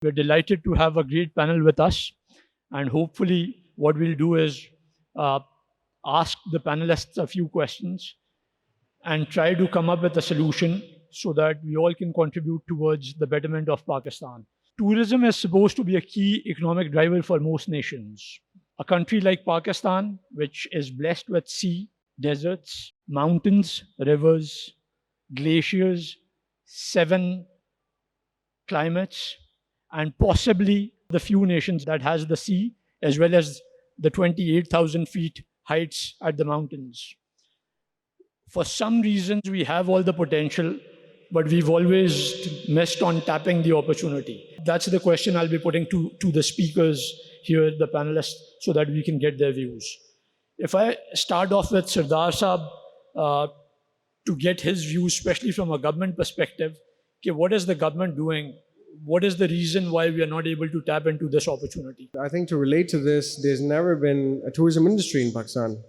We're delighted to have a great panel with us. And hopefully, what we'll do is uh, ask the panelists a few questions and try to come up with a solution so that we all can contribute towards the betterment of Pakistan. Tourism is supposed to be a key economic driver for most nations. A country like Pakistan, which is blessed with sea, deserts, mountains, rivers, glaciers, seven climates, and possibly the few nations that has the sea as well as the 28,000 feet heights at the mountains. For some reasons, we have all the potential, but we've always missed on tapping the opportunity. That's the question I'll be putting to the speakers here, the panelists, so that we can get their views. If I start off with Sardar Saab, uh, to get his views, especially from a government perspective, okay, what is the government doing? What is the reason why we are not able to tap into this opportunity? I think to relate to this, there's never been a tourism industry in Pakistan.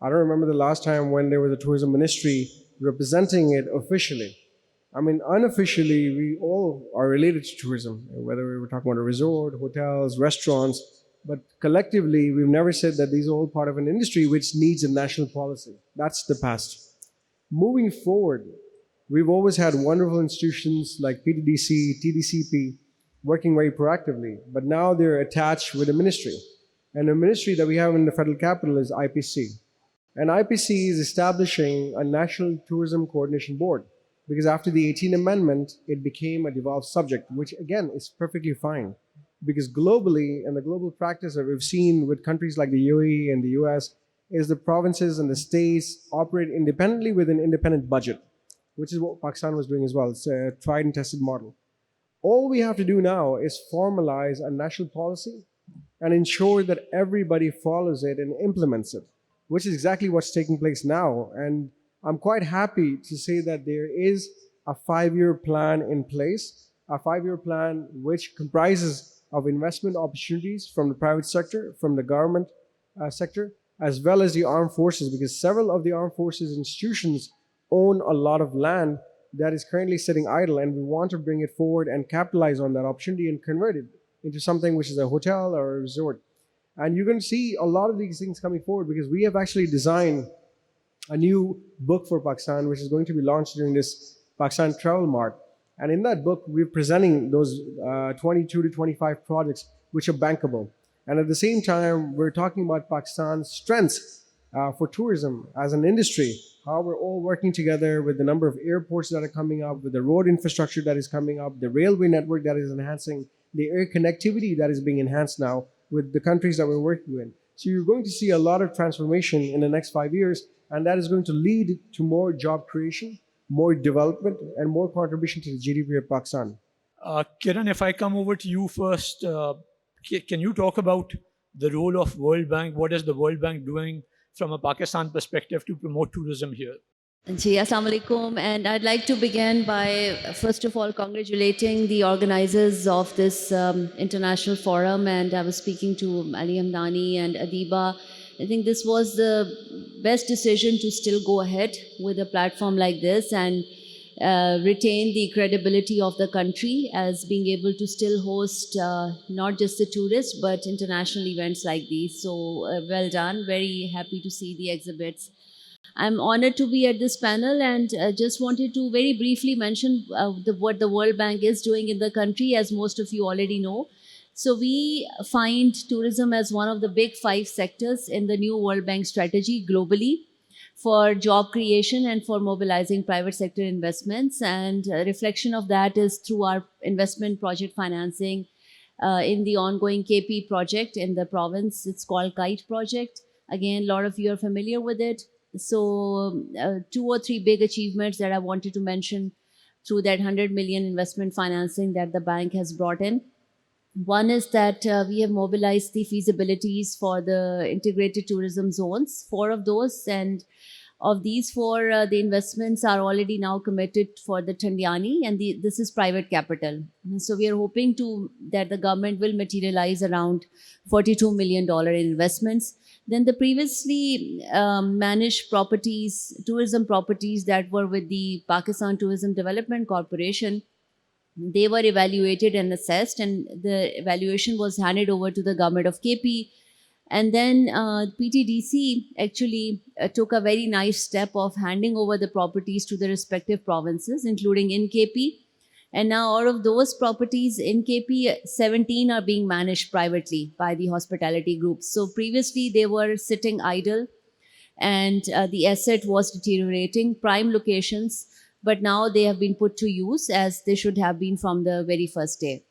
I don't remember the last time when there was a tourism ministry representing it officially. I mean, unofficially, we all are related to tourism, whether we were talking about a resort, hotels, restaurants, but collectively, we've never said that these are all part of an industry which needs a national policy. That's the past. Moving forward, we've always had wonderful institutions like PTDC, TDCP, working very proactively, but now they're attached with a ministry. And the ministry that we have in the federal capital is IPC. And IPC is establishing a National Tourism Coordination Board because after the 18th Amendment, it became a devolved subject, which again is perfectly fine. Because globally, and the global practice that we've seen with countries like the UAE and the US, is the provinces and the states operate independently with an independent budget, which is what Pakistan was doing as well. It's a tried and tested model. All we have to do now is formalize a national policy and ensure that everybody follows it and implements it, which is exactly what's taking place now. And I'm quite happy to say that there is a 5-year plan in place, a 5-year plan which comprises of investment opportunities from the private sector, from the government sector, as well as the armed forces, because several of the armed forces institutions own a lot of land that is currently sitting idle, and we want to bring it forward and capitalize on that opportunity and convert it into something which is a hotel or a resort. And you're going to see a lot of these things coming forward because we have actually designed a new book for Pakistan, which is going to be launched during this Pakistan Travel Mart. And in that book, we're presenting those 22 to 25 projects which are bankable. And at the same time, we're talking about Pakistan's strengths for tourism as an industry, how we're all working together with the number of airports that are coming up, with the road infrastructure that is coming up, the railway network that is enhancing, the air connectivity that is being enhanced now with the countries that we're working with. So you're going to see a lot of transformation in the next 5 years, and that is going to lead to more job creation, more development, and more contribution to the GDP of Pakistan. Kiran, if I come over to you first, can you talk about the role of World Bank? What is the World Bank doing from a Pakistan perspective to promote tourism here? Ji, Assalamu alaikum. And I'd like to begin by, first of all, congratulating the organizers of this international forum. And I was speaking to Ali Hamdani and Adiba. I think this was the best decision to still go ahead with a platform like this and retain the credibility of the country as being able to still host not just the tourists, but international events like these. So well done. Very happy to see the exhibits. I'm honored to be at this panel and just wanted to very briefly mention what the World Bank is doing in the country, as most of you already know. So we find tourism as one of the big 5 sectors in the new World Bank strategy globally for job creation and for mobilizing private sector investments. And a reflection of that is through our investment project financing in the ongoing KP project in the province. It's called Kite Project. Again, a lot of you are familiar with it. So 2 or 3 big achievements that I wanted to mention through that 100 million investment financing that the bank has brought in. One is that we have mobilized the feasibilities for the integrated tourism zones, 4 of those, and of these 4, the investments are already now committed for the Thandiani, and this is private capital. So we are hoping that the government will materialize around $42 million in investments. Then the previously managed properties, tourism properties that were with the Pakistan Tourism Development Corporation, They were evaluated and assessed, and the evaluation was handed over to the government of KP. And then PTDC actually took a very nice step of handing over the properties to the respective provinces, including in KP. And now, out of those properties in KP, 17 are being managed privately by the hospitality groups. So previously, they were sitting idle, and the asset was deteriorating, prime locations, but now they have been put to use as they should have been from the very first day.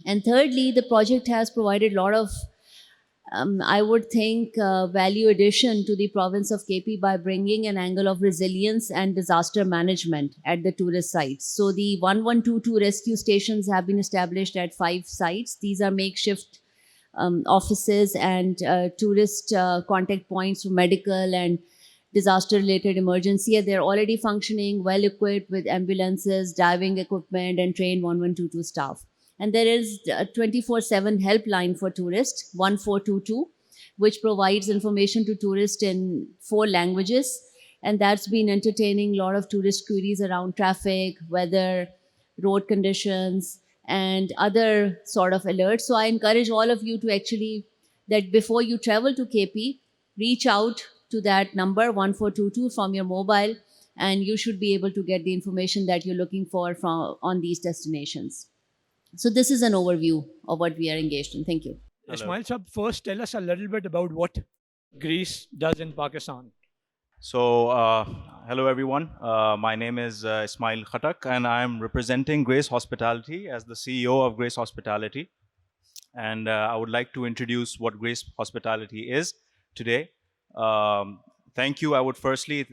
And thirdly, the project has provided a lot of I would think value addition to the province of KP by bringing an angle of resilience and disaster management at the tourist sites. So the 1122 rescue stations have been established at 5 sites. These are makeshift offices and tourist contact points for medical and disaster related emergency. And they're already functioning, well equipped with ambulances, diving equipment, and trained 1122 staff. And there is a 24/7 helpline for tourists, 1422, which provides information to tourists in 4 languages. And that's been entertaining a lot of tourist queries around traffic, weather, road conditions, and other sort of alerts. So I encourage all of you to actually, that before you travel to KP, reach out to that number 1422 from your mobile, and you should be able to get the information that you're looking for from on these destinations. So this is an overview of what we are engaged in. Thank you. Hello. Ismail Sab, first tell us a little bit about what Greece does in Pakistan. So, hello everyone. My name is Ismail Khatak, and I'm representing Grace Hospitality as the CEO of Grace Hospitality. And I would like to introduce what Grace Hospitality is today. Thank you. I would firstly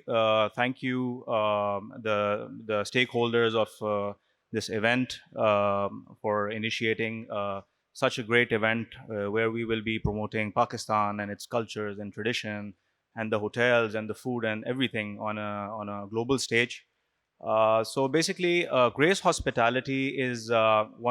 thank you, the stakeholders of this event, for initiating such a great event where we will be promoting Pakistan and its cultures and tradition, and the hotels and the food and everything on a global stage. So basically, Grace Hospitality is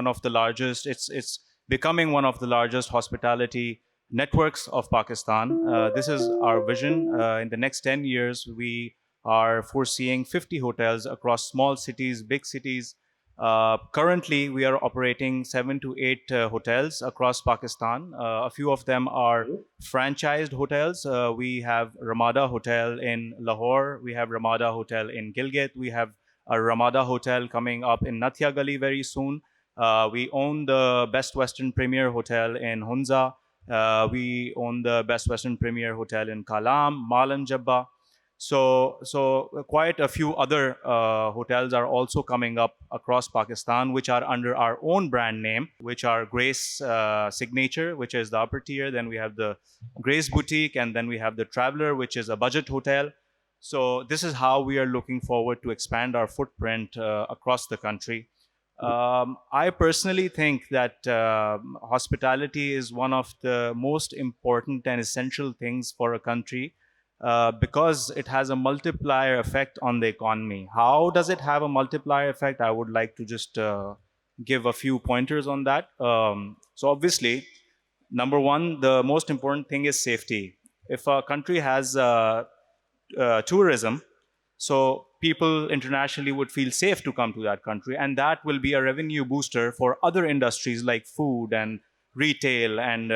one of the largest. It's becoming one of the largest hospitality networks of Pakistan. This is our vision. In the next 10 years, we are foreseeing 50 hotels across small cities, big cities. Currently, we are operating 7 to 8 hotels across Pakistan. A few of them are franchised hotels. We have Ramada Hotel in Lahore. We have Ramada Hotel in Gilgit. We have a Ramada Hotel coming up in Nathia Gali very soon. We own the Best Western Premier Hotel in Hunza. We own the Best Western Premier Hotel in Kalam, Malan Jabba. So quite a few other hotels are also coming up across Pakistan, which are under our own brand name, which are Grace Signature, which is the upper tier. Then we have the Grace Boutique, and then we have the Traveler, which is a budget hotel. So this is how we are looking forward to expand our footprint across the country. I personally think that hospitality is one of the most important and essential things for a country. Because it has a multiplier effect on the economy. How does it have a multiplier effect? I would like to just give a few pointers on that. So obviously, number one, the most important thing is safety. If a country has tourism, so people internationally would feel safe to come to that country, and that will be a revenue booster for other industries like food and retail, and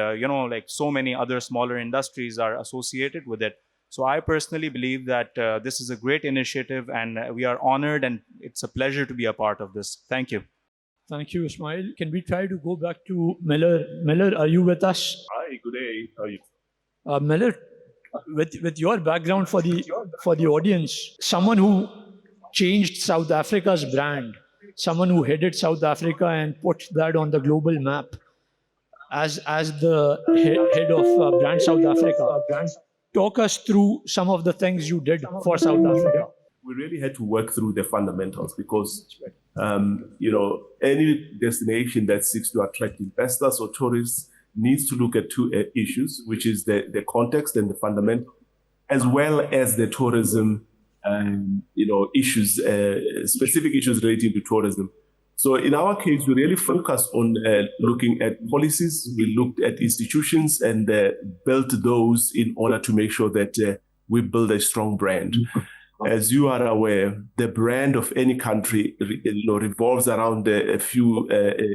like so many other smaller industries are associated with it. So I personally believe that this is a great initiative, and we are honored, and it's a pleasure to be a part of this. Thank you. Thank you, Ismail. Can we try to go back to Miller? Miller, are you with us? Hi, good day. How are you? Miller, with your background for the audience, someone who changed South Africa's brand, someone who headed South Africa and put that on the global map as the head of Brand South Africa. Talk us through some of the things you did for South Africa. We really had to work through the fundamentals because, any destination that seeks to attract investors or tourists needs to look at two issues, which is the context and the fundamental, as well as the tourism, issues, specific issues relating to tourism. So in our case, we really focused on looking at policies. We looked at institutions and built those in order to make sure that we build a strong brand. As you are aware, the brand of any country revolves around a few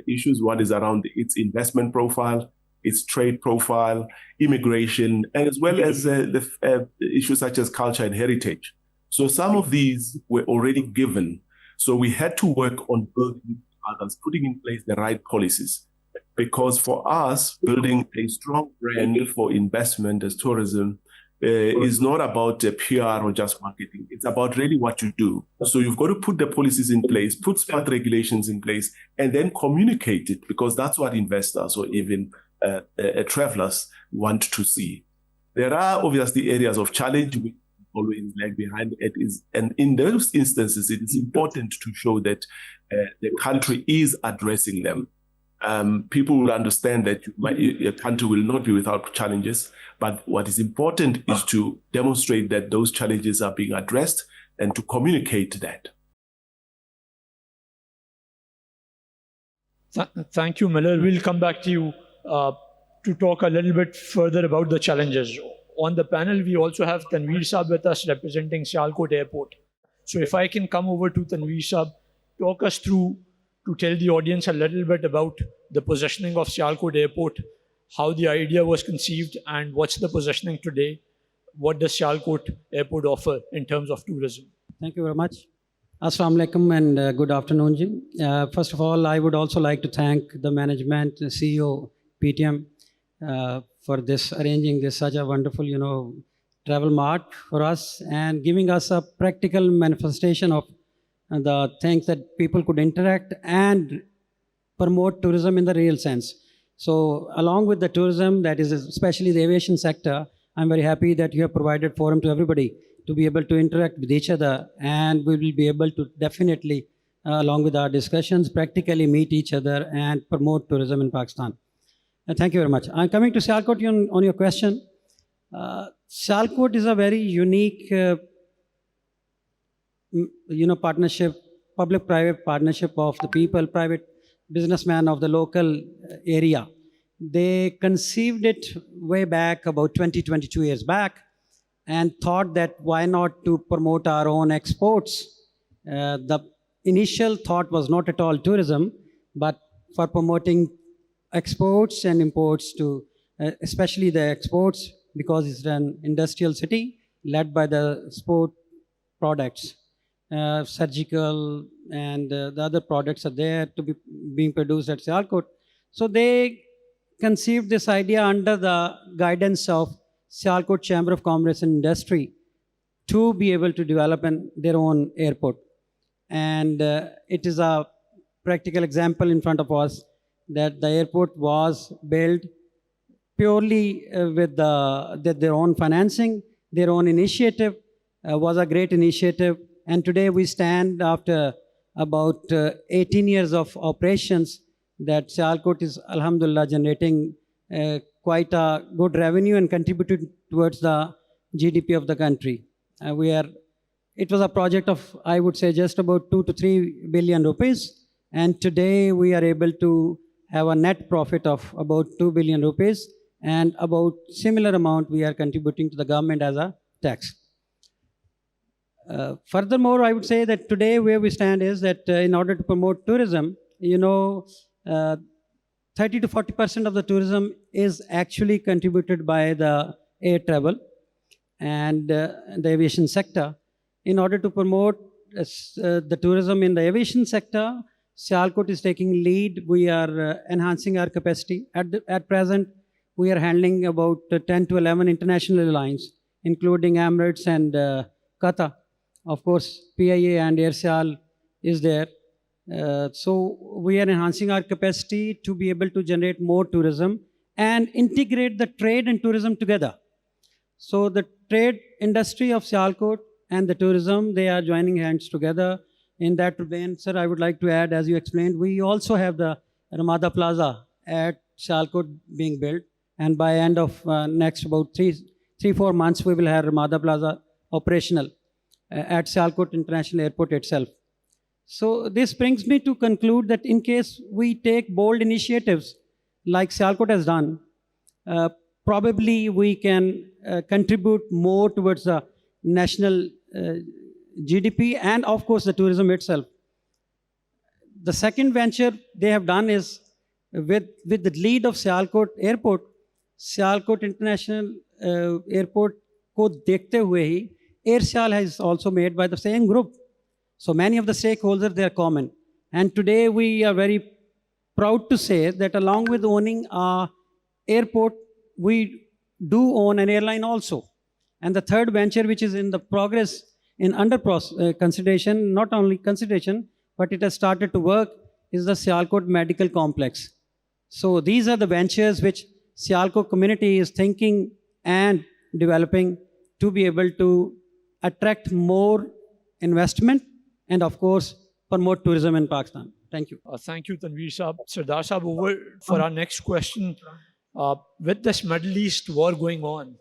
issues. One is around its investment profile, its trade profile, immigration, and as well as the issues such as culture and heritage. So some of these were already given. So we had to work on building others, putting in place the right policies. Because for us, building a strong brand for investment as tourism is not about PR or just marketing. It's about really what you do. So you've got to put the policies in place, put smart regulations in place, and then communicate it, because that's what investors or even travelers want to see. There are obviously areas of challenge we always lag behind it is, and in those instances, it is important to show that the country is addressing them. People will understand that your country will not be without challenges, but what is important is to demonstrate that those challenges are being addressed and to communicate that. Thank you, Miller. We'll come back to you to talk a little bit further about the challenges. On the panel, we also have Tanveer Saab with us representing Sialkot Airport. So if I can come over to Tanveer Saab, talk us through, to tell the audience a little bit about the positioning of Sialkot Airport, how the idea was conceived, and what's the positioning today. What does Sialkot Airport offer in terms of tourism? Thank you very much. Assalamu alaikum and good afternoon, Jim. First of all, I would also like to thank the management, the CEO, PTM, for this arranging this such a wonderful, travel mart for us and giving us a practical manifestation of the things that people could interact and promote tourism in the real sense. So along with the tourism, that is especially the aviation sector, I'm very happy that you have provided forum to everybody to be able to interact with each other, and we will be able to definitely, along with our discussions, practically meet each other and promote tourism in Pakistan. Thank you very much. I'm coming to Sialkot on your question. Sialkot is a very unique partnership, public-private partnership of the people, private businessmen of the local area. They conceived it way back about 22 years back and thought that why not to promote our own exports. The initial thought was not at all tourism, but for promoting exports and imports to, especially the exports, because it's an industrial city led by the sport products. Surgical and the other products are there to be being produced at Sialkot. So they conceived this idea under the guidance of Sialkot Chamber of Commerce and Industry to be able to develop their own airport. And it is a practical example in front of us that the airport was built purely with their own financing, their own initiative, was a great initiative. And today we stand after about 18 years of operations that Sialkot is, alhamdulillah, generating quite a good revenue and contributed towards the GDP of the country. It was a project of, I would say, just about 2 to 3 billion rupees. And today we are able to have a net profit of about 2 billion rupees, and about similar amount we are contributing to the government as a tax. Furthermore, I would say that today where we stand is that in order to promote tourism, 30 to 40% of the tourism is actually contributed by the air travel and the aviation sector. In order to promote the tourism in the aviation sector, Sialkot is taking lead. We are enhancing our capacity. At present, we are handling about 10 to 11 international airlines, including Emirates and Qatar. Of course, PIA and AirSial is there. So we are enhancing our capacity to be able to generate more tourism and integrate the trade and tourism together. So the trade industry of Sialkot and the tourism, they are joining hands together. In that vein, sir, I would like to add, as you explained, we also have the Ramada Plaza at Sialkot being built. And by end of next about 3-4 months, we will have Ramada Plaza operational at Sialkot International Airport itself. So this brings me to conclude that in case we take bold initiatives like Sialkot has done, probably we can contribute more towards the national GDP, and of course the tourism itself. The second venture they have done is with the lead of Sialkot Airport, Sialkot International Airport को देखते हुए ही AirSial has also made by the same group. So many of the stakeholders, they are common. And today we are very proud to say that along with owning a airport, we do own an airline also. And the third venture, which is in the progress, in under consideration, not only consideration, but it has started to work, is the Sialkot Medical Complex. So these are the ventures which Sialkot community is thinking and developing to be able to attract more investment and of course promote tourism in Pakistan. Thank you. Thank you, Tanveer Saab. Sardar Saab, over for our next question. With this Middle East war going on,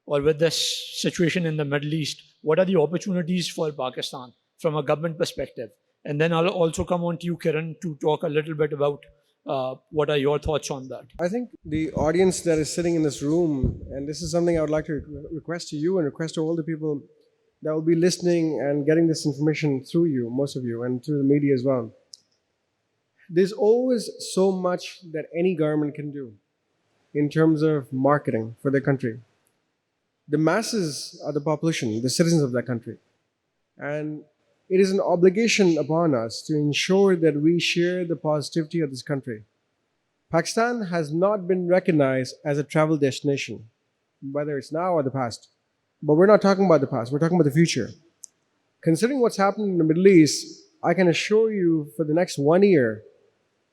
or with this situation in the Middle East, what are the opportunities for Pakistan from a government perspective? And then I'll also come on to you, Kiran, to talk a little bit about what are your thoughts on that. I think the audience that is sitting in this room, and this is something I would like to request to you and request to all the people that will be listening and getting this information through you, most of you, and through the media as well. There's always so much that any government can do in terms of marketing for their country. The masses are the population, the citizens of that country. And it is an obligation upon us to ensure that we share the positivity of this country. Pakistan has not been recognized as a travel destination, whether it's now or the past. But we're not talking about the past, we're talking about the future. Considering what's happening in the Middle East, I can assure you for the next 1 year,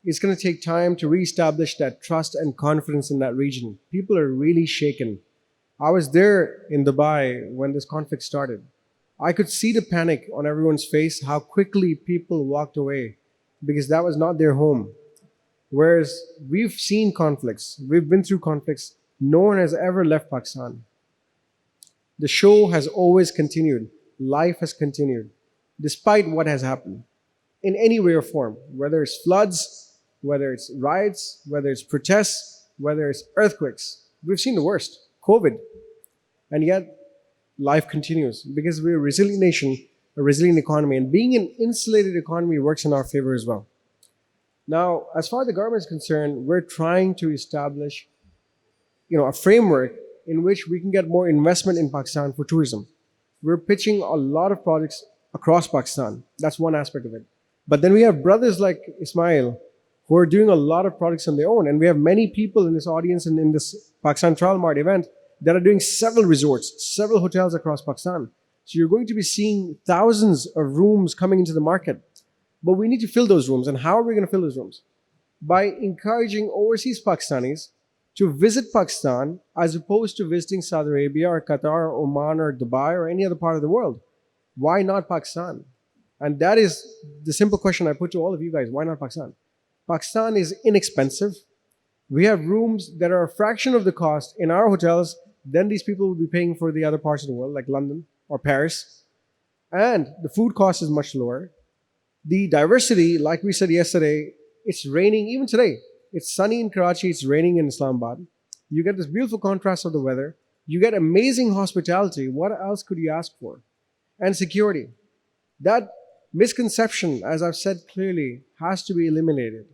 it's going to take time to reestablish that trust and confidence in that region. People are really shaken. I was there in Dubai when this conflict started. I could see the panic on everyone's face, how quickly people walked away because that was not their home. Whereas we've seen conflicts, we've been through conflicts, no one has ever left Pakistan. The show has always continued, life has continued, despite what has happened, in any way or form, whether it's floods, whether it's riots, whether it's protests, whether it's earthquakes. We've seen the worst, COVID, and yet life continues because we're a resilient nation, a resilient economy, and being an insulated economy works in our favor as well. Now, as far as the government is concerned, we're trying to establish, a framework in which we can get more investment in Pakistan for tourism. We're pitching a lot of projects across Pakistan. That's one aspect of it. But then we have brothers like Ismail who are doing a lot of projects on their own. And we have many people in this audience and in this Pakistan Travel Mart event that are doing several resorts, several hotels across Pakistan. So you're going to be seeing thousands of rooms coming into the market. But we need to fill those rooms. And how are we going to fill those rooms? By encouraging overseas Pakistanis to visit Pakistan as opposed to visiting Saudi Arabia or Qatar or Oman or Dubai or any other part of the world. Why not Pakistan? And that is the simple question I put to all of you guys. Why not Pakistan? Pakistan is inexpensive. We have rooms that are a fraction of the cost in our hotels than these people will be paying for the other parts of the world, like London or Paris. And the food cost is much lower. The diversity, like we said yesterday, it's raining even today. It's sunny in Karachi, it's raining in Islamabad. You get this beautiful contrast of the weather. You get amazing hospitality. What else could you ask for? And security. That misconception, as I've said clearly, has to be eliminated.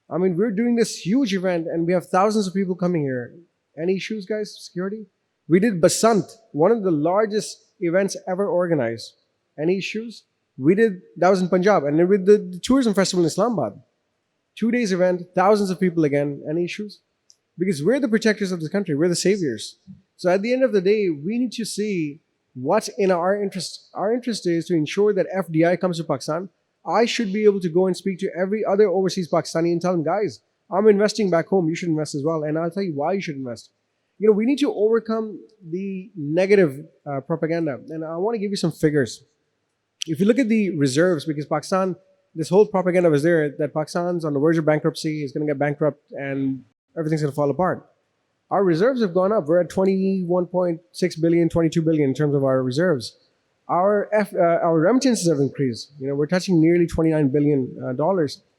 I mean, we're doing this huge event and we have thousands of people coming here. Any issues, guys? Security? We did Basant, one of the largest events ever organized. Any issues? That was in Punjab, and then with the tourism festival in Islamabad. 2 days event, thousands of people again. Any issues? Because we're the protectors of this country. We're the saviors. So at the end of the day, we need to see what's in our interest. Our interest is to ensure that FDI comes to Pakistan. I should be able to go and speak to every other overseas Pakistani and tell them, guys, I'm investing back home. You should invest as well. And I'll tell you why you should invest. We need to overcome the negative propaganda. And I want to give you some figures. If you look at the reserves, because Pakistan, this whole propaganda was there that Pakistan's on the verge of bankruptcy, is going to get bankrupt, and everything's going to fall apart. Our reserves have gone up. We're at 21.6 billion, 22 billion in terms of our reserves. Our remittances have increased. We're touching nearly $29 billion.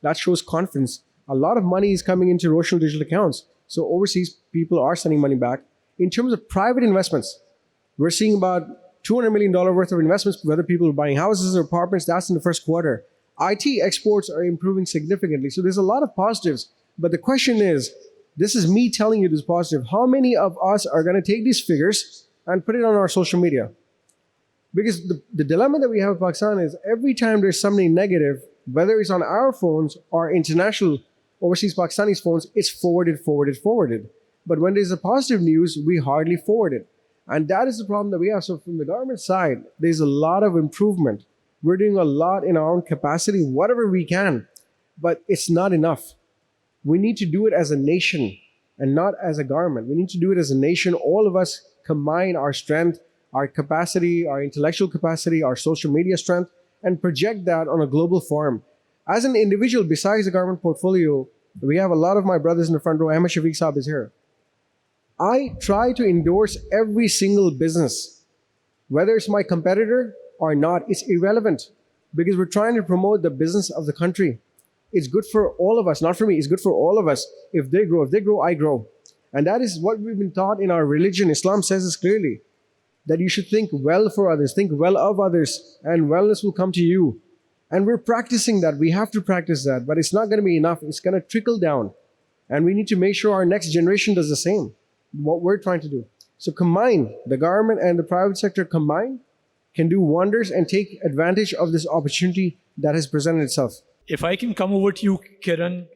That shows confidence. A lot of money is coming into Roshal digital accounts. So overseas people are sending money back. In terms of private investments, we're seeing about $200 million worth of investments, whether people are buying houses or apartments, that's in the first quarter. IT exports are improving significantly. So there's a lot of positives. But the question is, this is me telling you this positive. How many of us are going to take these figures and put it on our social media? Because the dilemma that we have in Pakistan is every time there's something negative, whether it's on our phones or international overseas Pakistanis' phones, it's forwarded, forwarded, forwarded. But when there's a positive news, we hardly forward it. And that is the problem that we have. So from the government side, there's a lot of improvement. We're doing a lot in our own capacity, whatever we can, but it's not enough. We need to do it as a nation and not as a government. We need to do it as a nation. All of us combine our strength, our capacity, our intellectual capacity, our social media strength, and project that on a global forum. As an individual, besides the government portfolio, we have a lot of my brothers in the front row. Ahmed Shafiq Saab is here. I try to endorse every single business, whether it's my competitor or not. It's irrelevant because we're trying to promote the business of the country. It's good for all of us, not for me. It's good for all of us. If they grow, I grow. And that is what we've been taught in our religion. Islam says this clearly, that you should think well for others, think well of others, and wellness will come to you. And we're practicing that. We have to practice that, but it's not going to be enough. It's going to trickle down. And we need to make sure our next generation does the same, what we're trying to do. So combine, the government and the private sector combined can do wonders and take advantage of this opportunity that has presented itself. If I can come over to you, Kiran,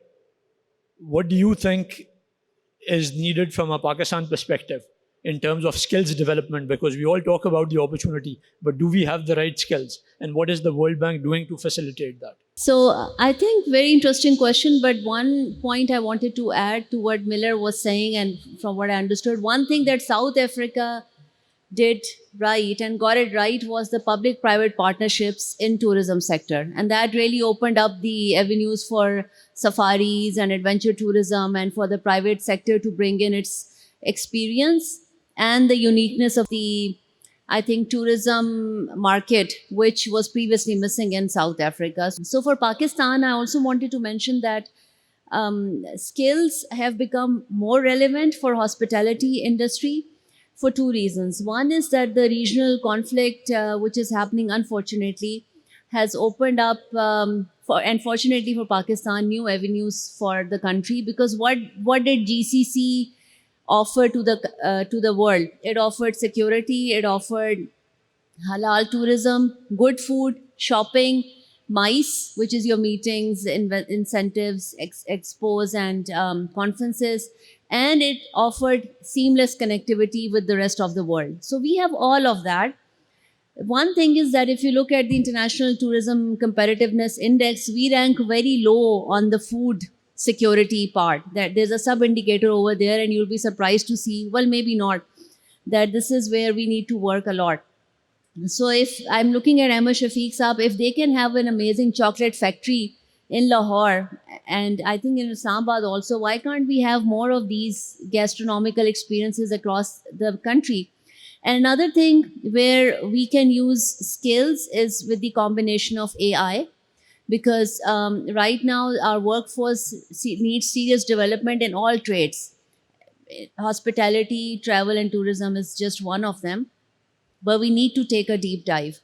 what do you think is needed from a Pakistan perspective in terms of skills development? Because we all talk about the opportunity, but do we have the right skills? And what is the World Bank doing to facilitate that? So I think very interesting question, but one point I wanted to add to what Miller was saying, and from what I understood, one thing that South Africa did right and got it right was the public-private partnerships in tourism sector. And that really opened up the avenues for safaris and adventure tourism and for the private sector to bring in its experience and the uniqueness of the, I think, tourism market, which was previously missing in South Africa. So for Pakistan, I also wanted to mention that skills have become more relevant for hospitality industry for two reasons. One is that the regional conflict, which is happening, unfortunately, has opened up, unfortunately for Pakistan, new avenues for the country. Because what did GCC offer to the world? It offered security, it offered halal tourism, good food, shopping, MICE, which is your meetings, incentives, expos, and conferences, and it offered seamless connectivity with the rest of the world. So we have all of that. One thing is that if you look at the International Tourism Competitiveness Index, we rank very low on the food security part. That there's a sub-indicator over there, and you'll be surprised to see, well, maybe not, that this is where we need to work a lot. So if I'm looking at Ahmed Shafiq Saab, if they can have an amazing chocolate factory in Lahore, and I think in Islamabad also, why can't we have more of these gastronomical experiences across the country? And another thing where we can use skills is with the combination of AI, because right now our workforce needs serious development in all trades. Hospitality, travel, and tourism is just one of them. But we need to take a deep dive.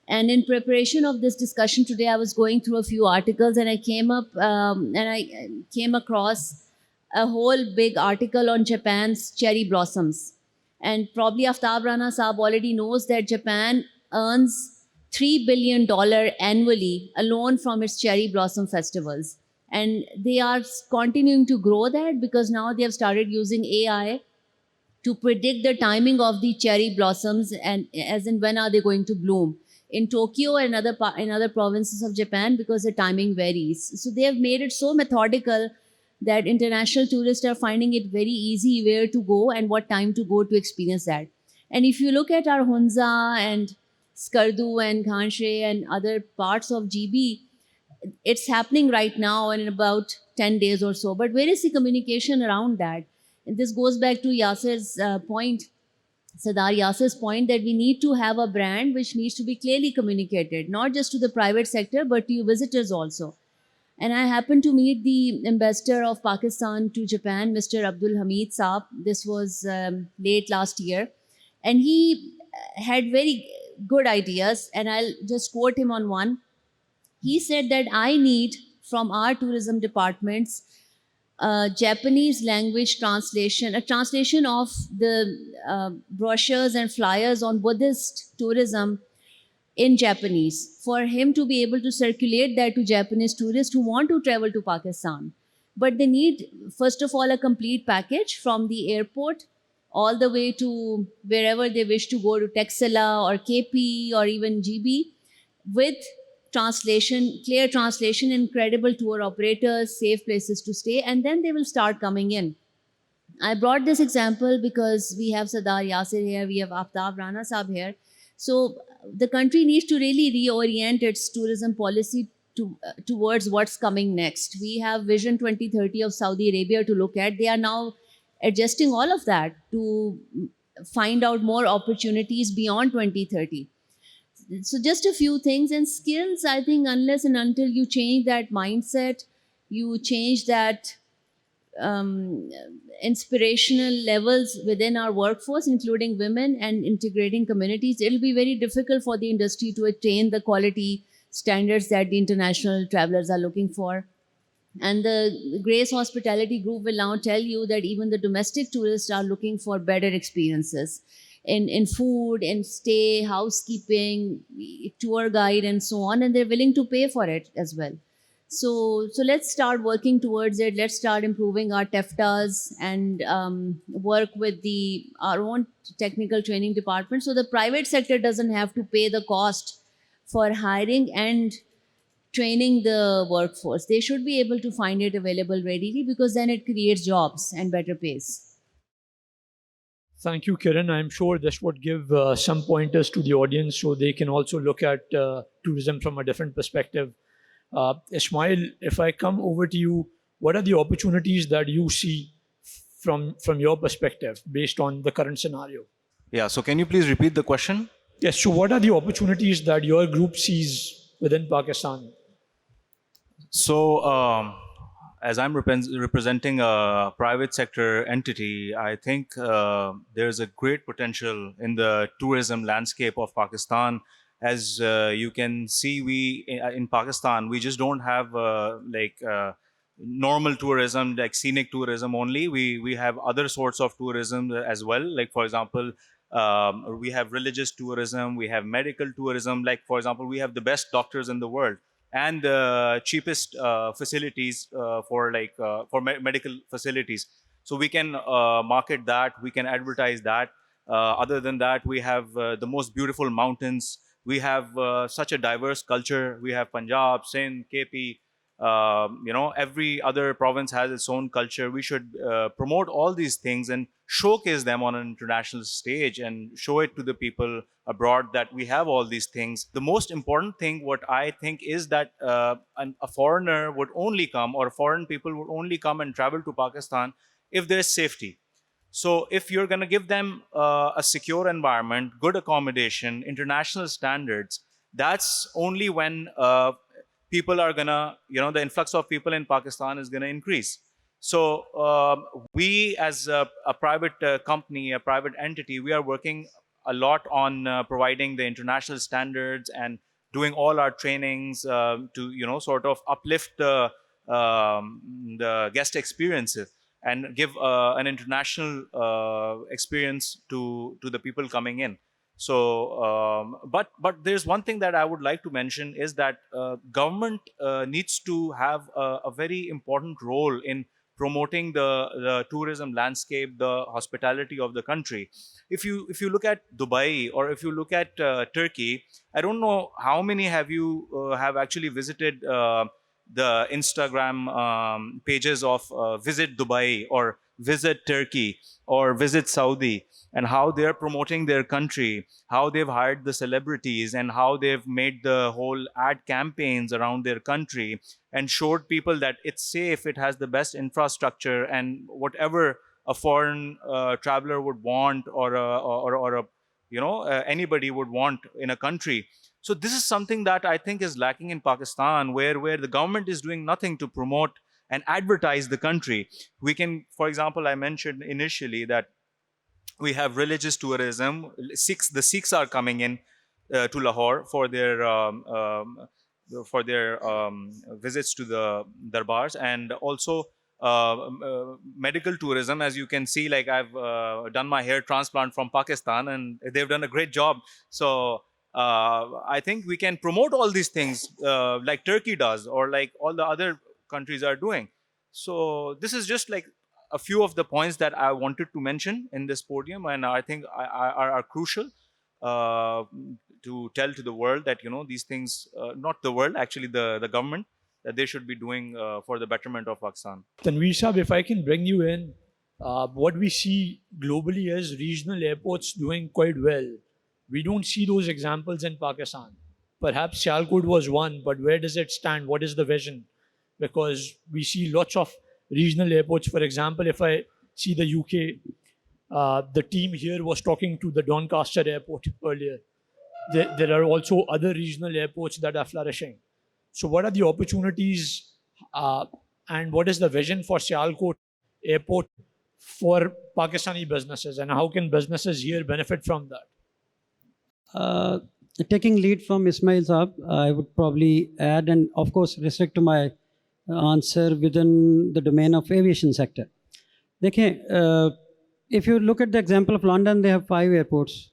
And in preparation of this discussion today, I was going through a few articles, and I came across a whole big article on Japan's cherry blossoms. And probably Aftab Rana Saab already knows that Japan earns $3 billion annually alone from its cherry blossom festivals. And they are continuing to grow that because now they have started using AI to predict the timing of the cherry blossoms, and as in when are they going to bloom in Tokyo and in other provinces of Japan, because the timing varies. So they have made it so methodical that international tourists are finding it very easy where to go and what time to go to experience that. And if you look at our Hunza and Skardu and Khanshe and other parts of GB, it's happening right now and in about 10 days or so. But where is the communication around that? And this goes back to Yasser's point, Sardar Yasser's point, that we need to have a brand which needs to be clearly communicated, not just to the private sector, but to your visitors also. And I happened to meet the ambassador of Pakistan to Japan, Mr. Abdul Hamid Saab. This was late last year. And he had very good ideas, and I'll just quote him on one. He said that I need from our tourism departments Japanese language translation, a translation of the brochures and flyers on Buddhist tourism in Japanese, for him to be able to circulate that to Japanese tourists who want to travel to Pakistan. But they need, first of all, a complete package from the airport all the way to wherever they wish to go, to Texela or KP or even GB, with translation, clear translation, incredible tour operators, safe places to stay, and then they will start coming in. I brought this example because we have Sadar Yasir here, we have Aftab Rana Saab here. So the country needs to really reorient its tourism policy towards what's coming next. We have Vision 2030 of Saudi Arabia to look at. They are now adjusting all of that to find out more opportunities beyond 2030. So just a few things, and skills, I think unless and until you change that mindset, you change that inspirational levels within our workforce, including women and integrating communities, it'll be very difficult for the industry to attain the quality standards that the international travelers are looking for. And the Grace Hospitality Group will now tell you that even the domestic tourists are looking for better experiences in food, in stay, housekeeping, tour guide, and so on, and they're willing to pay for it as well. So let's start working towards it. Let's start improving our TEFTAs and work with our own technical training department, so the private sector doesn't have to pay the cost for hiring and training the workforce. They should be able to find it available readily, because then it creates jobs and better pays. Thank you, Kiran. I'm sure this would give some pointers to the audience so they can also look at tourism from a different perspective. Ismail, if I come over to you, what are the opportunities that you see from your perspective based on the current scenario? Yeah, so can you please repeat the question? Yes, so what are the opportunities that your group sees within Pakistan? So, as I'm representing a private sector entity, I think there's a great potential in the tourism landscape of Pakistan. As you can see, in Pakistan, we just don't have normal tourism, like scenic tourism only. We have other sorts of tourism as well. Like, for example, we have religious tourism, we have medical tourism. Like, for example, we have the best doctors in the world and the cheapest facilities for medical facilities. So we can market that, we can advertise that. Other than that, we have the most beautiful mountains. We have such a diverse culture. We have Punjab, Sindh, KP. Every other province has its own culture. We should promote all these things and showcase them on an international stage and show it to the people abroad that we have all these things. The most important thing, what I think, is that a foreigner would only come, or foreign people would only come and travel to Pakistan if there's safety. So if you're going to give them a secure environment, good accommodation, international standards, that's only when people are going to, the influx of people in Pakistan is going to increase. So we, as a private company, a private entity, we are working a lot on providing the international standards and doing all our trainings to, sort of uplift the guest experiences and give an international experience to the people coming in. So, but there's one thing that I would like to mention, is that government needs to have a very important role in promoting the tourism landscape, the hospitality of the country. If you look at Dubai, or if you look at Turkey, I don't know how many have you have actually visited the Instagram pages of Visit Dubai or Visit Turkey or Visit Saudi, and how they're promoting their country, how they've hired the celebrities, and how they've made the whole ad campaigns around their country and showed people that it's safe, it has the best infrastructure, and whatever a foreign traveler would want, or anybody would want in a country. So this is something that I think is lacking in Pakistan, where the government is doing nothing to promote and advertise the country. We can, for example, I mentioned initially that we have religious tourism. The Sikhs are coming in. to Lahore for their visits to the darbars, and also medical tourism. As you can see, like I've done my hair transplant from Pakistan, and they've done a great job. So I think we can promote all these things like Turkey does, or like all the other countries are doing. So this is just like a few of the points that I wanted to mention in this podium, and I think are crucial uh, to tell to the world that, you know, these things, not the world, actually the government, that they should be doing for the betterment of Pakistan. Tanveer Saab, if I can bring you in, what we see globally is regional airports doing quite well. We don't see those examples in Pakistan. Perhaps Sialkot was one, but where does it stand? What is the vision? Because we see lots of regional airports. For example, if I see the UK, the team here was talking to the Doncaster airport earlier. There are also other regional airports that are flourishing. So, what are the opportunities and what is the vision for Sialkot airport for Pakistani businesses, and how can businesses here benefit from that? Taking lead from Ismail Saab, I would probably add, and of course restrict to my answer within the domain of aviation sector. If you look at the example of London, they have 5 airports.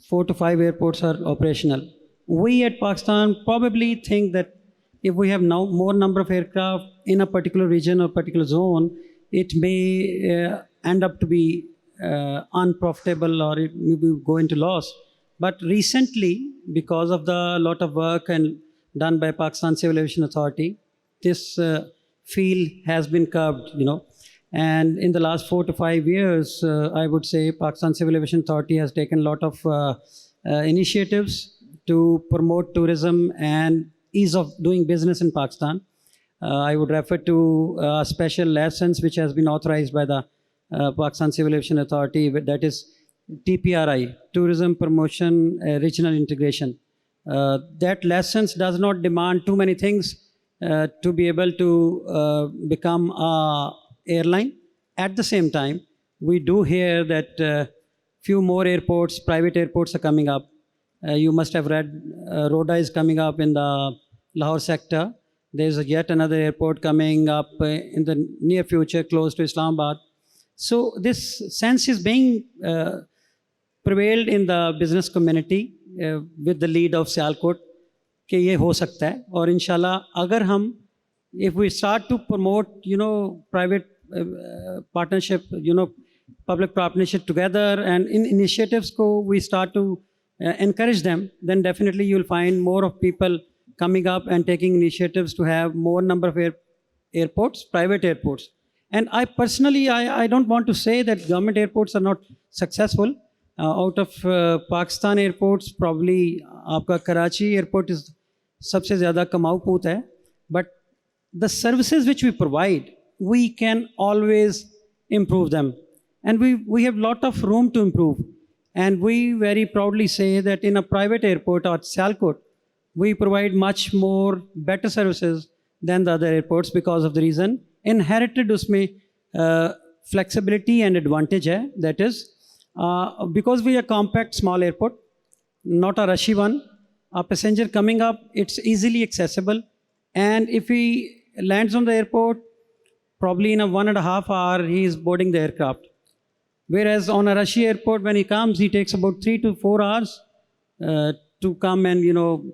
4 to 5 airports are operational. We at Pakistan probably think that if we have now more number of aircraft in a particular region or particular zone, it may end up to be unprofitable, or it may go into loss. But recently, because of the lot of work and done by Pakistan Civil Aviation Authority, this field has been curbed, you know. And in the last 4 to 5 years, I would say Pakistan Civil Aviation Authority has taken a lot of initiatives to promote tourism and ease of doing business in Pakistan. I would refer to a special license which has been authorized by the Pakistan Civil Aviation Authority, that is TPRI, Tourism Promotion Regional Integration. That license does not demand too many things to be able to become a airline. At the same time, we do hear that few more airports, private airports are coming up. You must have read Rhoda is coming up in the Lahore sector. There's yet another airport coming up in the near future close to Islamabad. So this sense is being prevailed in the business community with the lead of Sialkot कि ये हो सकता है. और इंशाल्लाह अगर हम, if we start to promote, you know, private partnership, you know, public partnership together, and in initiatives we start to encourage them, then definitely you'll find more of people coming up and taking initiatives to have more number of airports, private airports. And I personally, I don't want to say that government airports are not successful. Out of Pakistan airports, probably आपका Karachi airport is सबसे ज़्यादा कमाऊ पूत है. But the services which we provide, we can always improve them. And we have lot of room to improve. And we very proudly say that in a private airport or Sialkot, we provide much more better services than the other airports because of the reason inherited उसमें flexibility and advantage है. That is, because we are compact small airport, not a rushy one, a passenger coming up, it's easily accessible. And if he lands on the airport, probably in a 1.5 hour, he is boarding the aircraft. Whereas on a rushy airport, when he comes, he takes about 3 to 4 hours to come and, you know,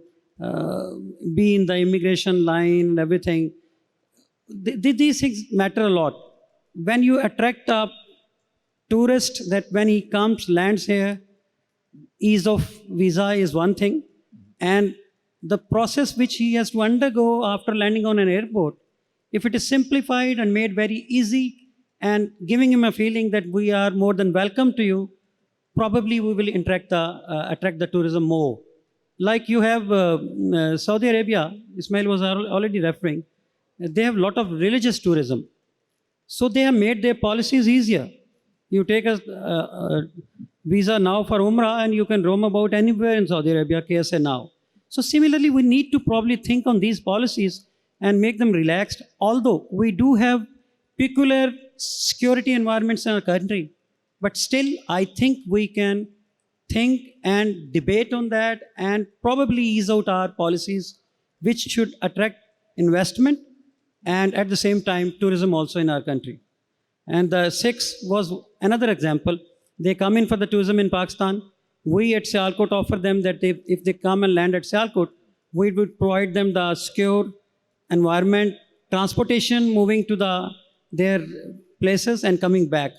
be in the immigration line and everything. These things matter a lot. When you attract a tourist, that when he comes, lands here, ease of visa is one thing. And the process which he has to undergo after landing on an airport, if it is simplified and made very easy and giving him a feeling that we are more than welcome to you, probably we will attract the tourism more. Like you have Saudi Arabia, Ismail was already referring, they have a lot of religious tourism. So they have made their policies easier. You take a visa now for Umrah and you can roam about anywhere in Saudi Arabia, KSA now. So similarly, we need to probably think on these policies and make them relaxed. Although we do have peculiar security environments in our country, but still I think we can think and debate on that and probably ease out our policies which should attract investment and at the same time tourism also in our country. And the six was another example. They come in for the tourism in Pakistan. We at Sialkot offer them that if they come and land at Sialkot, we would provide them the secure environment, transportation, moving to their places and coming back.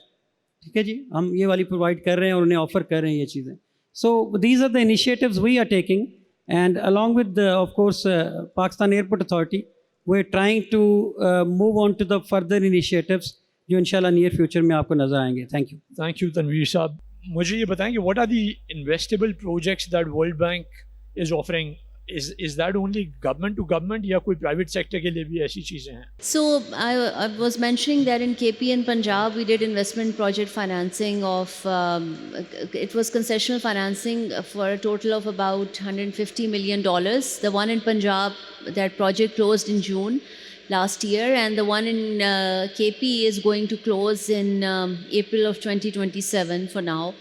ठीक है जी, हम ये वाली provide कर रहे हैं और उन्हें ऑफर कर रहे हैं ये चीज़ें. So these are the initiatives we are taking, and along with the, of course, Pakistan Airport Authority, we're trying to move on to the further initiatives जो इंशाल्लाह near future में आपको नजर आएंगे. Thank you. Thank you, Tanveer साहब. मुझे ये बताएं कि what are the investable projects that World Bank is offering? Is that only government to government या कोई private sector के लिए भी ऐसी चीज़ें हैं? So I was mentioning that in KP and Punjab, we did investment project financing of, it was concessional financing for a total of about $150 million. The one in Punjab, that project closed in June last year, and the one in KP is going to close in April of 2027 for now.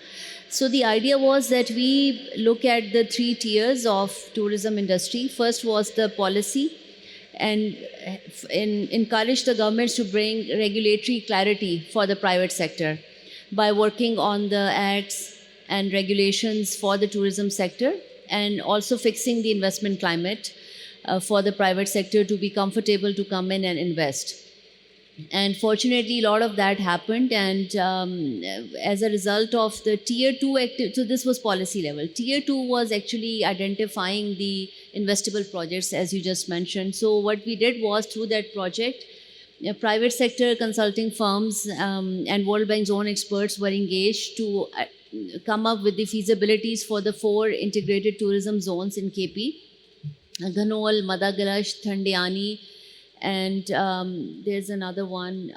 So the idea was that we look at the three tiers of tourism industry. First was the policy, and encourage the governments to bring regulatory clarity for the private sector by working on the acts and regulations for the tourism sector, and also fixing the investment climate for the private sector to be comfortable to come in and invest. And fortunately, a lot of that happened, and as a result of the tier 2 so this was policy level. Tier 2 was actually identifying the investable projects, as you just mentioned. So what we did was, through that project, private sector consulting firms and World Bank's own experts were engaged to come up with the feasibilities for the 4 integrated tourism zones in KP: Ghanol, Madagalash, Thandiani, and there's another one,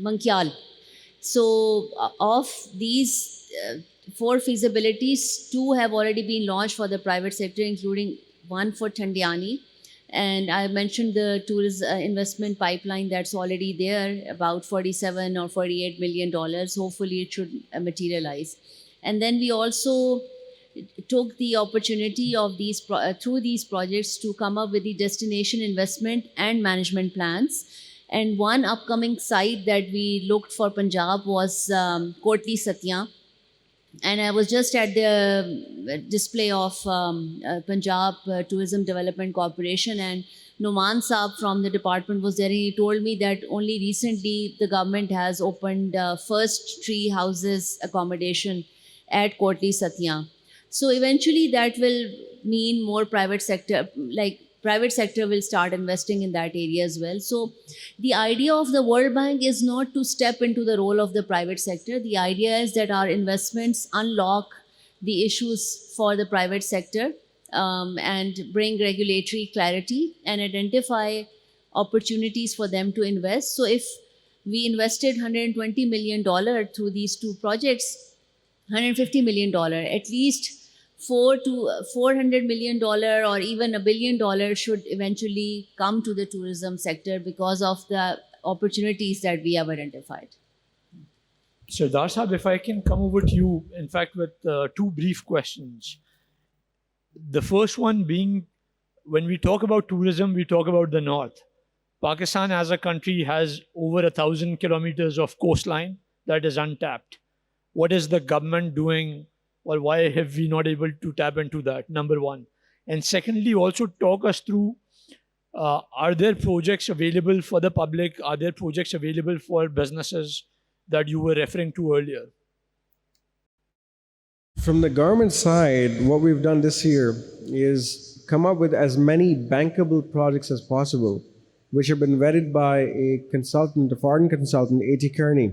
Mankyal. So of these 4 feasibilities, 2 have already been launched for the private sector, including one for Thandiani. And I mentioned the tourism investment pipeline that's already there, about $47 or $48 million. Hopefully it should materialize. And then we also took the opportunity of these through these projects to come up with the destination investment and management plans. And one upcoming site that we looked for Punjab was Kotli Satya. And I was just at the display of Punjab Tourism Development Corporation, and Numan Saab from the department was there, and he told me that only recently the government has opened first tree houses accommodation at Kotli Satya. So eventually that will mean more private sector, like private sector will start investing in that area as well. So the idea of the World Bank is not to step into the role of the private sector. The idea is that our investments unlock the issues for the private sector and bring regulatory clarity and identify opportunities for them to invest. So if we invested $120 million through these 2 projects, $150 million, at least $400 million or even $1 billion should eventually come to the tourism sector because of the opportunities that we have identified. Sardar Sahab, if I can come over to you, in fact, with 2 brief questions. The first one being, when we talk about tourism, we talk about the north. Pakistan as a country has over 1,000 kilometers of coastline that is untapped. What is the government doing, or why have we not able to tap into that? Number one. And secondly, also talk us through, are there projects available for the public? Are there projects available for businesses that you were referring to earlier? From the government side, what we've done this year is come up with as many bankable projects as possible, which have been vetted by a consultant, a foreign consultant, A.T. Kearney.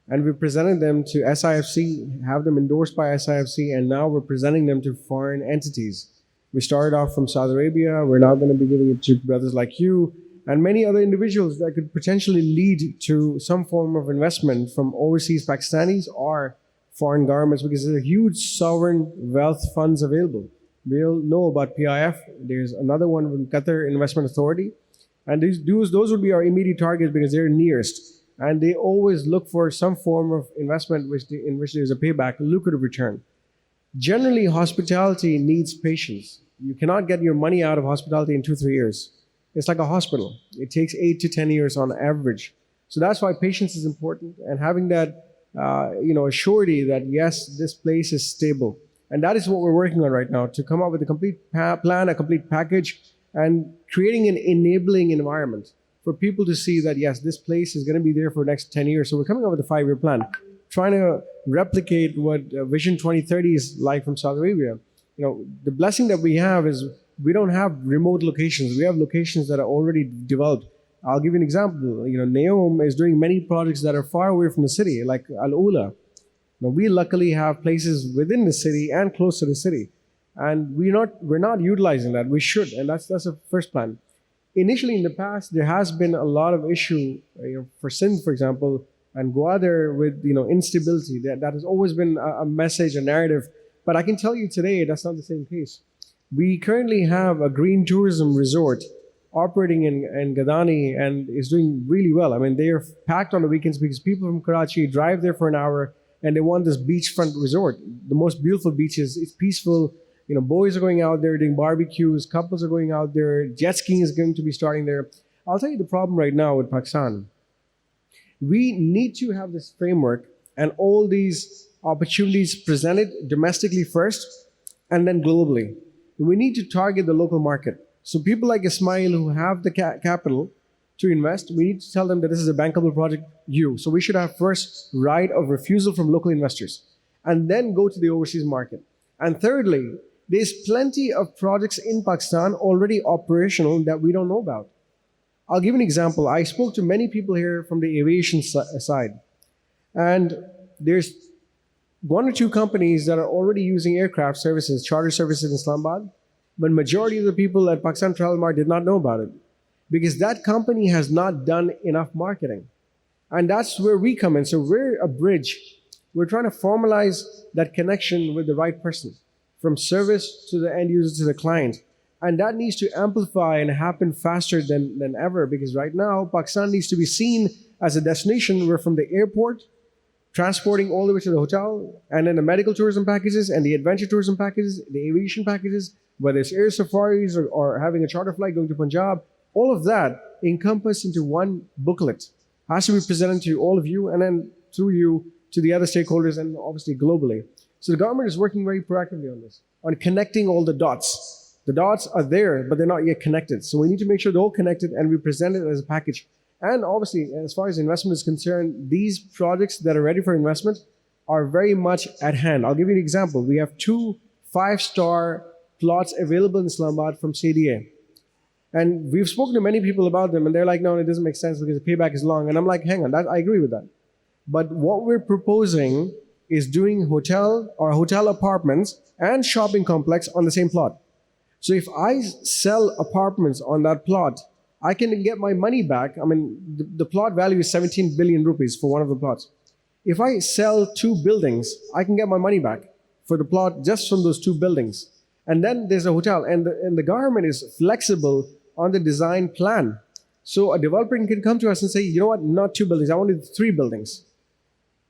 And we presented them to SIFC, have them endorsed by SIFC, and now we're presenting them to foreign entities. We started off from Saudi Arabia. We're now going to be giving it to brothers like you and many other individuals that could potentially lead to some form of investment from overseas Pakistanis or foreign governments, because there's a huge sovereign wealth funds available. We all know about PIF. There's another one from Qatar Investment Authority. And those would be our immediate targets because they're nearest. And they always look for some form of investment in which there's a payback, a lucrative return. Generally, hospitality needs patience. You cannot get your money out of hospitality in 2, 3 years. It's like a hospital. It takes 8 to 10 years on average. So that's why patience is important, and having that, surety that yes, this place is stable. And that is what we're working on right now, to come up with a complete plan, a complete package, and creating an enabling environment for people to see that yes, this place is going to be there for the next 10 years. So we're coming up with a 5-year plan, trying to replicate what Vision 2030 is like from Saudi Arabia. The blessing that we have is we don't have remote locations. We have locations that are already developed. I'll give you an example. Neom is doing many projects that are far away from the city, like Al Ula. Now, we luckily have places within the city and close to the city, and we're not utilizing that. We should, and that's the first plan. Initially, in the past, there has been a lot of issue, for Sindh, for example, and Gwadar with instability. That has always been a message, a narrative. But I can tell you today, that's not the same case. We currently have a green tourism resort operating in Gadani and is doing really well. I mean, they are packed on the weekends because people from Karachi drive there for an hour and they want this beachfront resort. The most beautiful beaches. It's peaceful. Boys are going out there doing barbecues. Couples are going out there. Jet skiing is going to be starting there. I'll tell you the problem right now with Pakistan. We need to have this framework and all these opportunities presented domestically first and then globally. We need to target the local market. So people like Ismail who have the capital to invest, we need to tell them that this is a bankable project. So we should have first right of refusal from local investors and then go to the overseas market. And thirdly, there's plenty of projects in Pakistan already operational that we don't know about. I'll give an example. I spoke to many people here from the aviation side, and there's 1 or 2 companies that are already using aircraft services, charter services in Islamabad, but majority of the people at Pakistan Travel Mart did not know about it because that company has not done enough marketing. And that's where we come in. So we're a bridge. We're trying to formalize that connection with the right person, from service to the end user to the client. And that needs to amplify and happen faster than ever, because right now, Pakistan needs to be seen as a destination where from the airport, transporting all the way to the hotel, and then the medical tourism packages and the adventure tourism packages, the aviation packages, whether it's air safaris or having a charter flight going to Punjab, all of that encompassed into one booklet has to be presented to all of you and then through you to the other stakeholders and obviously globally. So the government is working very proactively on this, on connecting all the dots. The dots are there, but they're not yet connected. So we need to make sure they're all connected and we present it as a package. And obviously, as far as investment is concerned, these projects that are ready for investment are very much at hand. I'll give you an example. We have 2 5-star plots available in Islamabad from CDA. And we've spoken to many people about them, and they're like, no, it doesn't make sense because the payback is long. And I'm like, hang on, I agree with that. But what we're proposing is doing hotel or hotel apartments and shopping complex on the same plot. So if I sell apartments on that plot, I can get my money back. I mean, the plot value is 17 billion rupees for one of the plots. If I sell 2 buildings, I can get my money back for the plot just from those 2 buildings. And then there's a hotel, and the government is flexible on the design plan. So a developer can come to us and say, you know what, not 2 buildings, I wanted 3 buildings.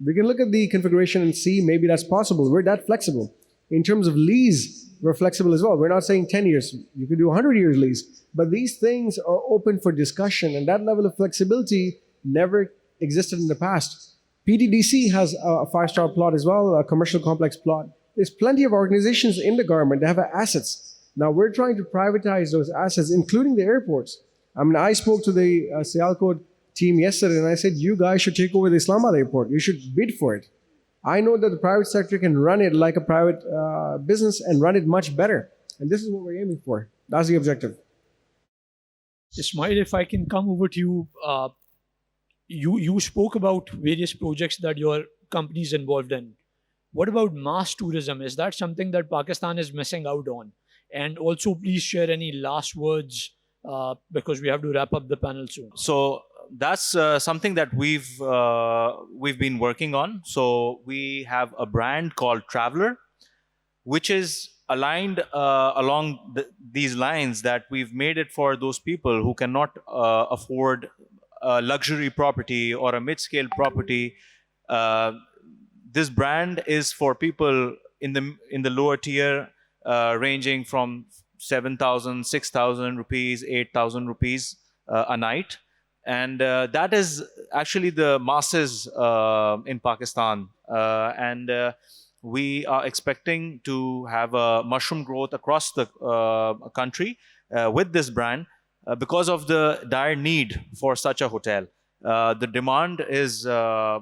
We can look at the configuration and see maybe that's possible. We're that flexible. In terms of lease, we're flexible as well. We're not saying 10 years. You could do 100 years lease. But these things are open for discussion, and that level of flexibility never existed in the past. PTDC has a 5-star plot as well, a commercial complex plot. There's plenty of organizations in the government that have assets. Now we're trying to privatize those assets, including the airports. I mean, I spoke to the Sialkot team yesterday, and I said, you guys should take over the Islamabad airport. You should bid for it. I know that the private sector can run it like a private business and run it much better. And this is what we're aiming for. That's the objective. Ismail, if I can come over to you, you spoke about various projects that your company is involved in. What about mass tourism? Is that something that Pakistan is missing out on? And also, please share any last words because we have to wrap up the panel soon. So that's something that we've been working on. So we have a brand called Traveler, which is aligned along these lines, that we've made it for those people who cannot afford a luxury property or a mid-scale property. This brand is for people in the lower tier, ranging from 7,000, 6,000 rupees, 8,000 rupees a night. And that is actually the masses in Pakistan. And we are expecting to have a mushroom growth across the country with this brand because of the dire need for such a hotel. The demand is a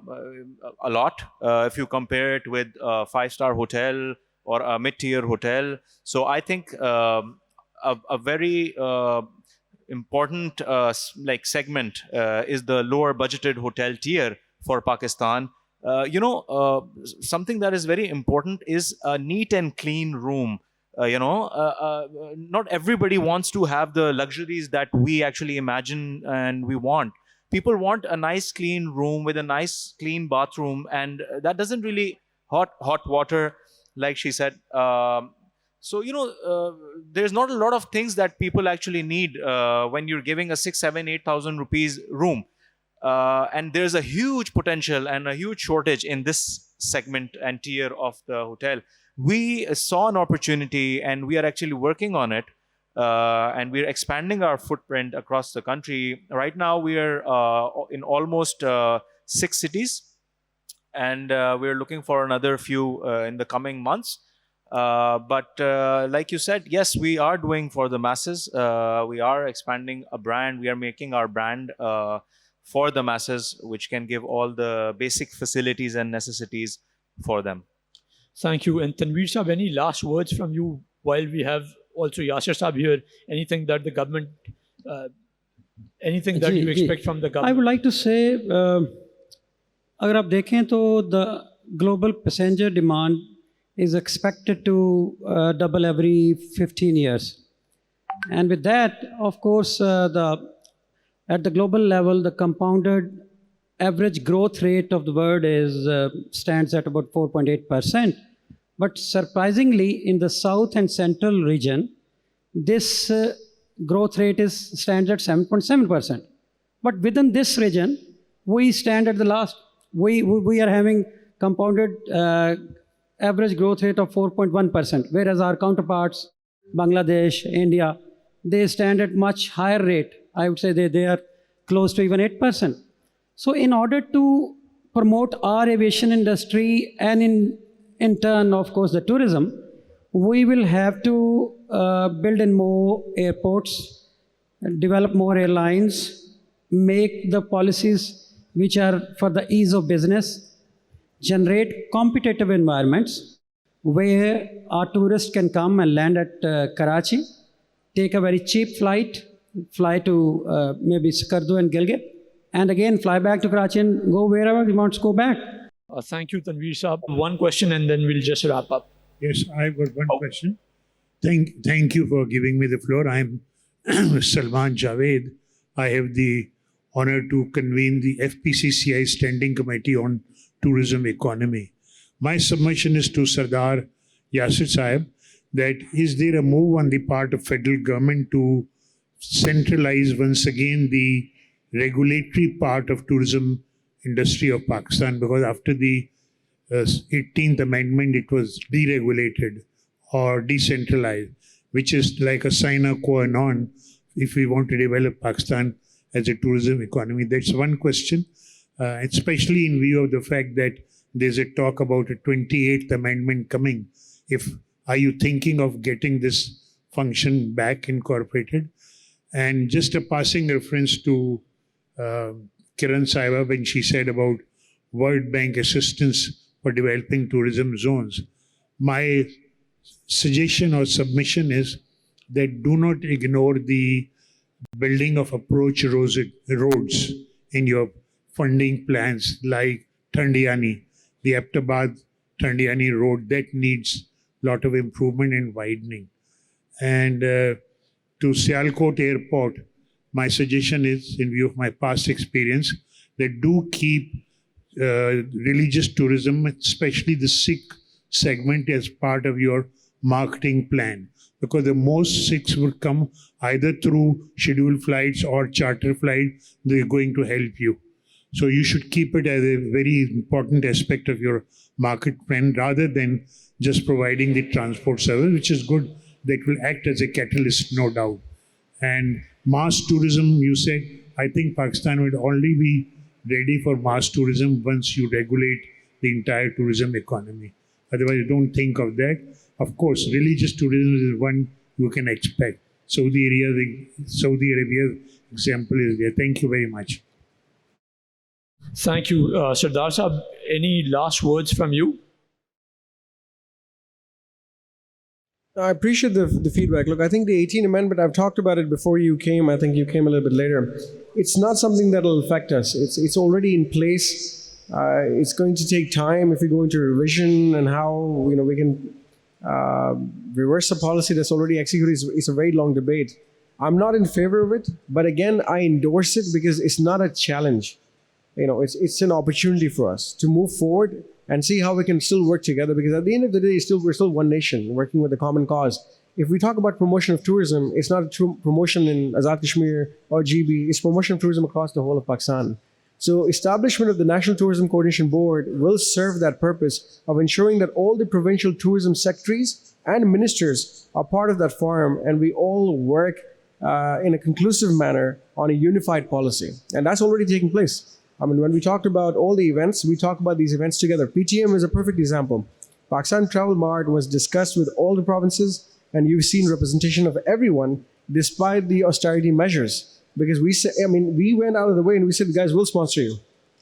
lot if you compare it with a five-star hotel or a mid-tier hotel. So I think a very important segment is the lower budgeted hotel tier for Pakistan. Something that is very important is a neat and clean room. Not everybody wants to have the luxuries that we actually imagine and we want. People want a nice clean room with a nice clean bathroom, and that doesn't really hot water, like she said. There's not a lot of things that people actually need when you're giving a 6, 7, 8,000 rupees room. And there's a huge potential and a huge shortage in this segment and tier of the hotel. We saw an opportunity and we are actually working on it. And we're expanding our footprint across the country. Right now, we are in almost 6 cities. And we're looking for another few in the coming months. But like you said, yes, we are doing for the masses. We are expanding a brand. We are making our brand for the masses, which can give all the basic facilities and necessities for them. Thank you. And Tanveer Saab, any last words from you while we have also Yasir Saab here? Anything that the government, anything that you expect from the government? I would like to say, अगर आप देखें तो the global passenger demand is expected to double every 15 years. And with that, of course, at the global level, the compounded average growth rate of the world stands at about 4.8%. But surprisingly, in the south and central region, this growth rate stands at 7.7%. But within this region, we stand at the last. We are having compounded average growth rate of 4.1%, whereas our counterparts, Bangladesh, India, they stand at much higher rate. I would say they are close to even 8%. So in order to promote our aviation industry and in turn, of course, the tourism, we will have to build in more airports, develop more airlines, make the policies which are for the ease of business, generate competitive environments where our tourists can come and land at Karachi, take a very cheap flight, fly to maybe Skardu and Gilgit, and again fly back to Karachi and go wherever he wants to go back. Thank you, Tanveer Saab. One question and then we'll just wrap up. Yes, I've got one question. Thank you for giving me the floor. I'm Salman Javed. I have the honor to convene the FPCCI Standing Committee on Tourism Economy. My submission is to Sardar Yasir Saab that is there a move on the part of federal government to centralize once again the regulatory part of tourism industry of Pakistan, because after the 18th Amendment it was deregulated or decentralized, which is like a sine qua non if we want to develop Pakistan as a tourism economy. That's one question, especially in view of the fact that there's a talk about a 28th Amendment coming. Are you thinking of getting this function back incorporated? And just a passing reference to Kiran Saiba when she said about World Bank assistance for developing tourism zones. My suggestion or submission is that do not ignore the building of approach roads in your funding plans, like Thandiani, the Aptabad-Thandiani road that needs a lot of improvement and widening. And to Sialkot Airport, my suggestion is, in view of my past experience, that do keep religious tourism, especially the Sikh segment, as part of your marketing plan, because the most Sikhs would come either through scheduled flights or charter flights. They're going to help you. So you should keep it as a very important aspect of your market plan rather than just providing the transport service, which is good. That will act as a catalyst, no doubt. And mass tourism, you said, I think Pakistan will only be ready for mass tourism once you regulate the entire tourism economy. Otherwise, don't think of that. Of course, religious tourism is one you can expect. Saudi Arabia example is there. Thank you very much. Thank you. Sardar Sahab, any last words from you? I appreciate the feedback. Look, I think the 18th Amendment, I've talked about it before you came. I think you came a little bit later. It's not something that will affect us. It's already in place. It's going to take time if we go into revision and how we can reverse a policy that's already executed. It's a very long debate. I'm not in favor of it, but again, I endorse it because it's not a challenge. It's an opportunity for us to move forward and see how we can still work together, because at the end of the day, we're still one nation working with a common cause. If we talk about promotion of tourism, it's not a true promotion in Azad Kashmir or GB, it's promotion of tourism across the whole of Pakistan. So establishment of the National Tourism Coordination Board will serve that purpose of ensuring that all the provincial tourism secretaries and ministers are part of that forum, and we all work in a conclusive manner on a unified policy. And that's already taking place. I mean, when we talked about all the events, we talk about these events together. PTM is a perfect example. Pakistan Travel Mart was discussed with all the provinces, and you've seen representation of everyone despite the austerity measures. Because we went out of the way and we said, guys, we'll sponsor you.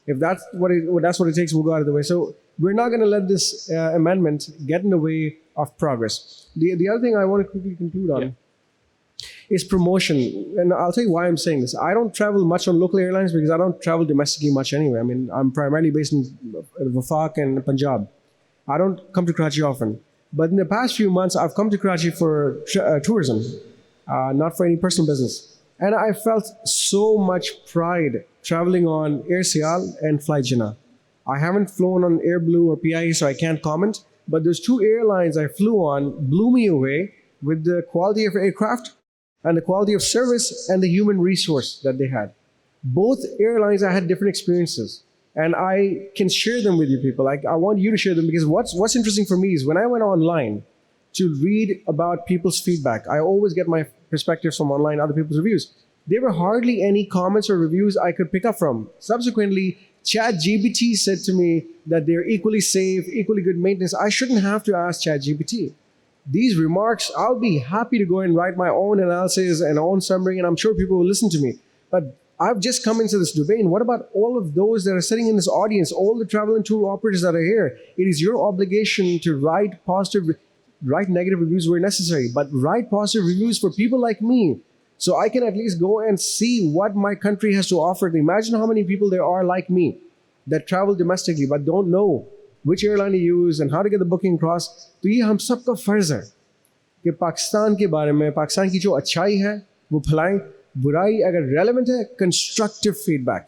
If that's what it takes, we'll go out of the way. So we're not going to let this amendment get in the way of progress. The other thing I want to quickly conclude on is promotion. And I'll tell you why I'm saying this. I don't travel much on local airlines because I don't travel domestically much anyway. I mean, I'm primarily based in Wafaq and Punjab. I don't come to Karachi often. But in the past few months, I've come to Karachi for tourism, not for any personal business. And I felt so much pride traveling on Air Sial and Fly Jinnah. I haven't flown on Air Blue or PIE, so I can't comment. But those two airlines I flew on blew me away with the quality of aircraft and the quality of service and the human resource that they had. Both airlines, I had different experiences. And I can share them with you people. I want you to share them, because what's interesting for me is when I went online to read about people's feedback, I always get my perspectives from online, other people's reviews. There were hardly any comments or reviews I could pick up from. Subsequently, ChatGPT said to me that they're equally safe, equally good maintenance. I shouldn't have to ask ChatGPT. These remarks, I'll be happy to go and write my own analysis and own summary, and I'm sure people will listen to me. But I've just come into this debate, and what about all of those that are sitting in this audience, all the travel and tour operators that are here? It is your obligation to write negative reviews where necessary, but write positive reviews for people like me, so I can at least go and see what my country has to offer. Imagine how many people there are like me that travel domestically but don't know which airline to use and how to get the booking across. तो ये हम सबका फर्ज है कि पाकिस्तान के बारे में, पाकिस्तान की जो अच्छाई है वो फैलाएं, बुराई अगर relevant है, constructive feedback,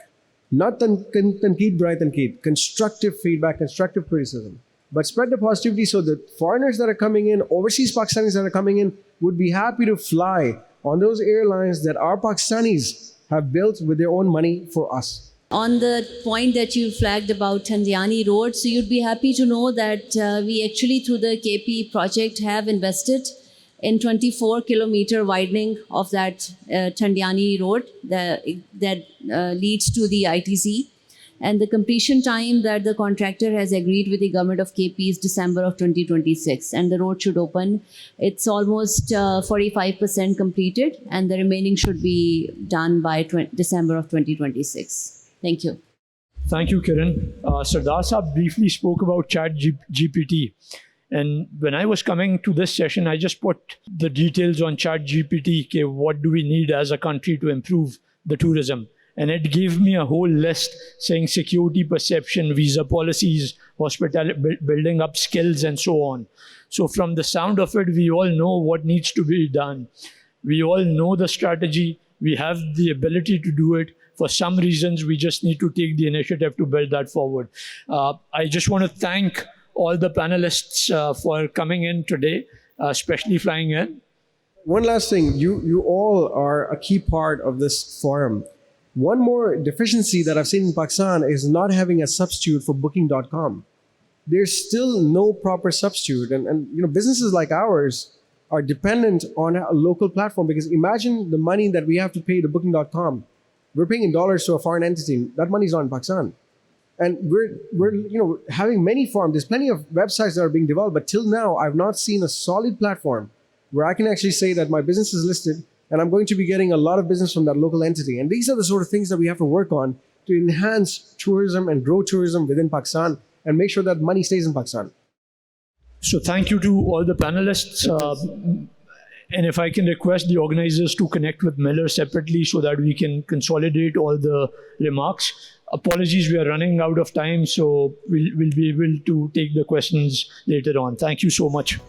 not तनकीद बुराई तनकीद, constructive feedback, constructive criticism. But spread the positivity so that foreigners that are coming in, overseas Pakistanis that are coming in, would be happy to fly on those airlines that our Pakistanis have built with their own money for us. On the point that you flagged about Thandiani Road, so you'd be happy to know that we actually, through the KP project, have invested in 24-kilometer widening of that Thandiani Road that leads to the ITC. And the completion time that the contractor has agreed with the government of KP is December of 2026, and the road should open. It's almost 45% completed, and the remaining should be done by December of 2026. Thank you. Thank you, Kiran. Sardar Sahab briefly spoke about ChatGPT. And when I was coming to this session, I just put the details on ChatGPT. Okay, what do we need as a country to improve the tourism? And it gave me a whole list saying security perception, visa policies, building up skills, and so on. So from the sound of it, we all know what needs to be done. We all know the strategy. We have the ability to do it. For some reasons, we just need to take the initiative to build that forward. I just want to thank all the panelists for coming in today, especially flying in. One last thing, you all are a key part of this forum. One more deficiency that I've seen in Pakistan is not having a substitute for Booking.com. there's still no proper substitute. And businesses like ours are dependent on a local platform, because imagine the money that we have to pay to Booking.com. We're paying in dollars to a foreign entity. That money's not in Pakistan. And we're having many forms. There's plenty of websites that are being developed, but till now, I've not seen a solid platform where I can actually say that my business is listed and I'm going to be getting a lot of business from that local entity. And these are the sort of things that we have to work on to enhance tourism and grow tourism within Pakistan and make sure that money stays in Pakistan. So thank you to all the panelists. And if I can request the organizers to connect with Miller separately so that we can consolidate all the remarks. Apologies, we are running out of time, so we'll be able to take the questions later on. Thank you so much.